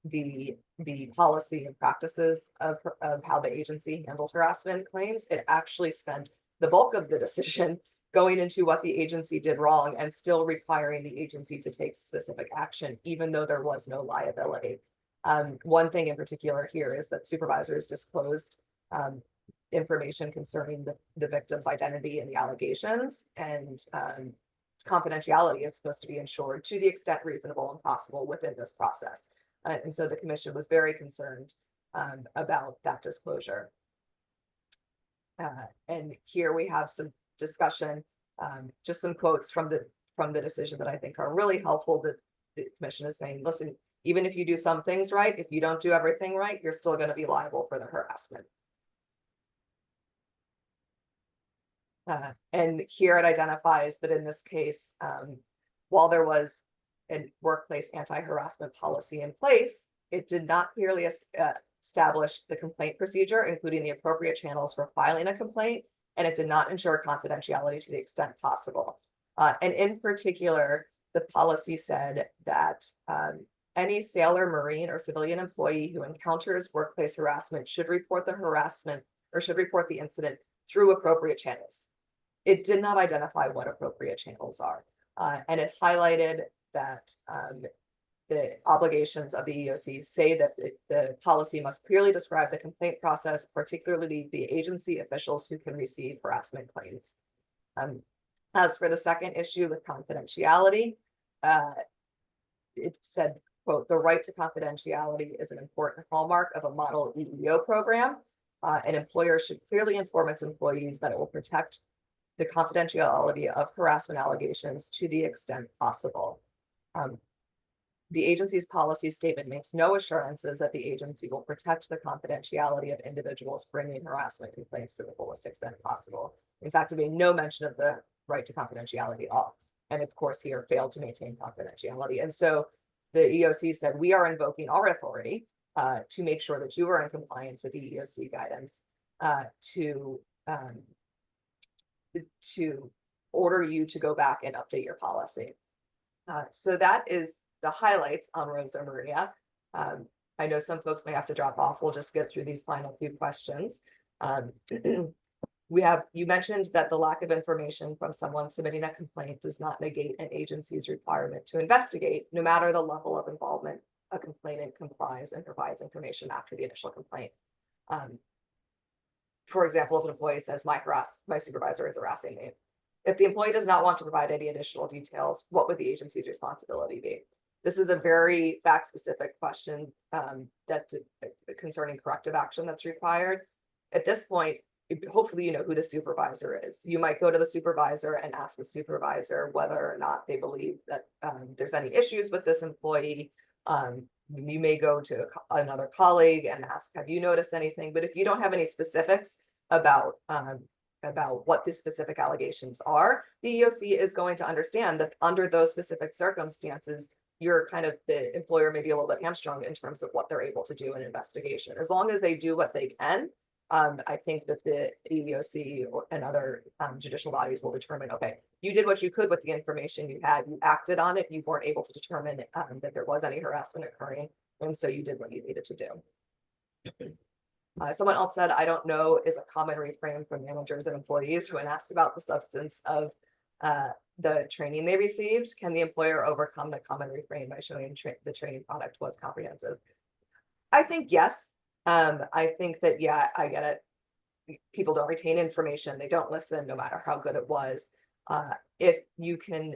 the policy and practices of how the agency handles harassment claims. It actually spent the bulk of the decision going into what the agency did wrong and still requiring the agency to take specific action, even though there was no liability. One thing in particular here is that supervisors disclosed information concerning the victim's identity and the allegations, and confidentiality is supposed to be ensured to the extent reasonable and possible within this process. And so the commission was very concerned about that disclosure. And here we have some discussion, just some quotes from the decision that I think are really helpful. That the commission is saying, listen, even if you do some things right, if you don't do everything right, you're still going to be liable for the harassment. And here it identifies that in this case, while there was a workplace anti-harassment policy in place, it did not clearly establish the complaint procedure, including the appropriate channels for filing a complaint, and it did not ensure confidentiality to the extent possible. And in particular, the policy said that any sailor, Marine, or civilian employee who encounters workplace harassment should report the harassment or should report the incident through appropriate channels. It did not identify what appropriate channels are. And it highlighted that the obligations of the EEOC say that the policy must clearly describe the complaint process, particularly the agency officials who can receive harassment claims. As for the second issue with confidentiality, it said, quote, the right to confidentiality is an important hallmark of a model EEO program. An employer should clearly inform its employees that it will protect the confidentiality of harassment allegations to the extent possible. The agency's policy statement makes no assurances that the agency will protect the confidentiality of individuals bringing harassment complaints to the fullest extent possible. In fact, it made no mention of the right to confidentiality at all. And of course, here failed to maintain confidentiality. And so the EEOC said, we are invoking our authority to make sure that you are in compliance with the EEOC guidance to order you to go back and update your policy. So that is the highlights on Rosa Maria. I know some folks may have to drop off. We'll just get through these final few questions. You mentioned that the lack of information from someone submitting a complaint does not negate an agency's requirement to investigate, no matter the level of involvement a complainant complies and provides information after the initial complaint. For example, if an employee says, my supervisor is harassing me. If the employee does not want to provide any additional details, what would the agency's responsibility be? This is a very fact-specific question concerning corrective action that's required. At this point, hopefully you know who the supervisor is. You might go to the supervisor and ask the supervisor whether or not they believe that there's any issues with this employee. You may go to another colleague and ask, have you noticed anything? But if you don't have any specifics about what the specific allegations are, the EEOC is going to understand that under those specific circumstances, the employer may be a little bit hamstrung in terms of what they're able to do in investigation. As long as they do what they can, I think that the EEOC and other judicial bodies will determine, okay, you did what you could with the information you had, you acted on it, you weren't able to determine that there was any harassment occurring, and so you did what you needed to do. Someone else said, I don't know, is a common refrain from managers and employees when asked about the substance of the training they received. Can the employer overcome the common refrain by showing the training product was comprehensive? I think yes. I think that, yeah, I get it. People don't retain information. They don't listen, no matter how good it was. If you can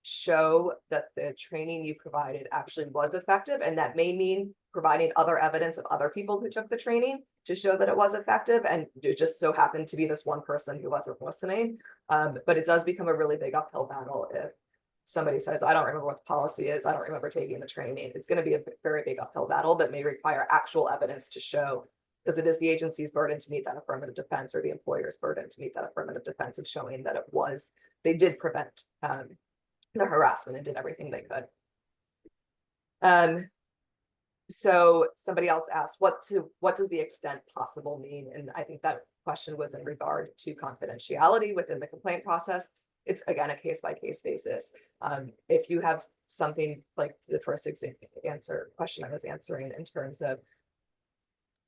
show that the training you provided actually was effective, and that may mean providing other evidence of other people who took the training to show that it was effective, and it just so happened to be this one person who wasn't listening. But it does become a really big uphill battle if somebody says, I don't remember what the policy is, I don't remember taking the training. It's going to be a very big uphill battle that may require actual evidence to show, because it is the agency's burden to meet that affirmative defense, or the employer's burden to meet that affirmative defense of showing that they did prevent the harassment and did everything they could. So somebody else asked, what does the extent possible mean? And I think that question was in regard to confidentiality within the complaint process. It's again a case-by-case basis. If you have something like the first question I was answering in terms of,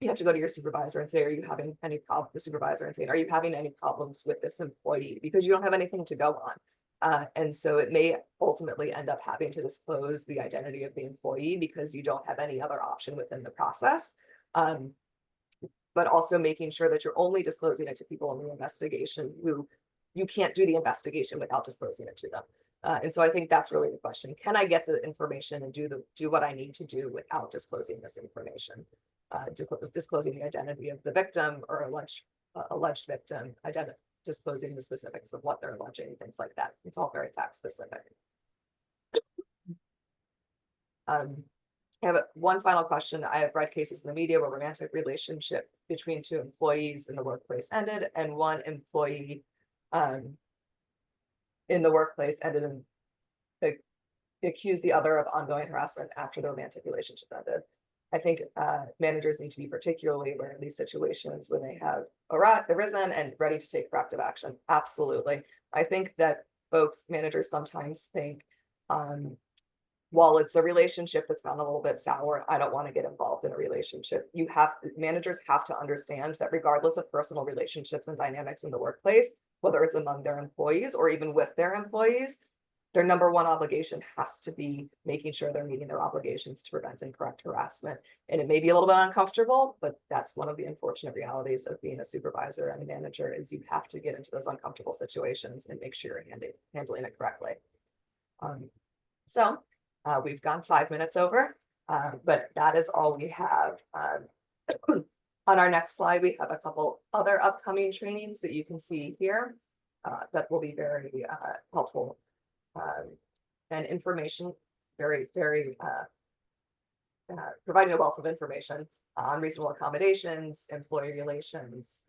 you have to go to your supervisor and say, are you having any problem? The supervisor and saying, are you having any problems with this employee? Because you don't have anything to go on. And so it may ultimately end up having to disclose the identity of the employee because you don't have any other option within the process. But also making sure that you're only disclosing it to people in the investigation who you can't do the investigation without disclosing it to them. And so I think that's really the question. Can I get the information and do what I need to do without disclosing this information? Disclosing the identity of the victim or alleged victim, disclosing the specifics of what they're alleging, things like that. It's all very fact specific. I have one final question. I have read cases in the media where romantic relationship between two employees in the workplace ended, and one employee in the workplace ended in accused the other of ongoing harassment after the romantic relationship ended. I think managers need to be particularly aware of these situations when they have arisen and ready to take corrective action. Absolutely. I think that managers sometimes think, while it's a relationship that's gone a little bit sour, I don't want to get involved in a relationship. Managers have to understand that regardless of personal relationships and dynamics in the workplace, whether it's among their employees or even with their employees, their number one obligation has to be making sure they're meeting their obligations to prevent and correct harassment. And it may be a little bit uncomfortable, but that's one of the unfortunate realities of being a supervisor and a manager, is you have to get into those uncomfortable situations and make sure you're handling it correctly. So we've gone 5 minutes over, but that is all we have. On our next slide, we have a couple other upcoming trainings that you can see here that will be very helpful. And information, very providing a wealth of information on reasonable accommodations, employee relations,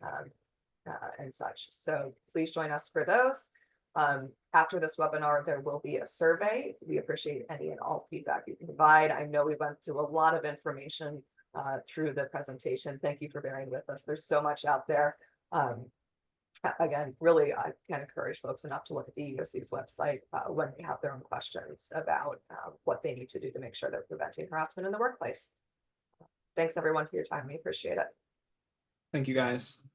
and such. So please join us for those. After this webinar, there will be a survey. We appreciate any and all feedback you can provide. I know we went through a lot of information through the presentation. Thank you for bearing with us. There's so much out there. Again, really, I can encourage folks enough to look at the EEOC's website when they have their own questions about what they need to do to make sure they're preventing harassment in the workplace. Thanks everyone for your time. We appreciate it. Thank you guys.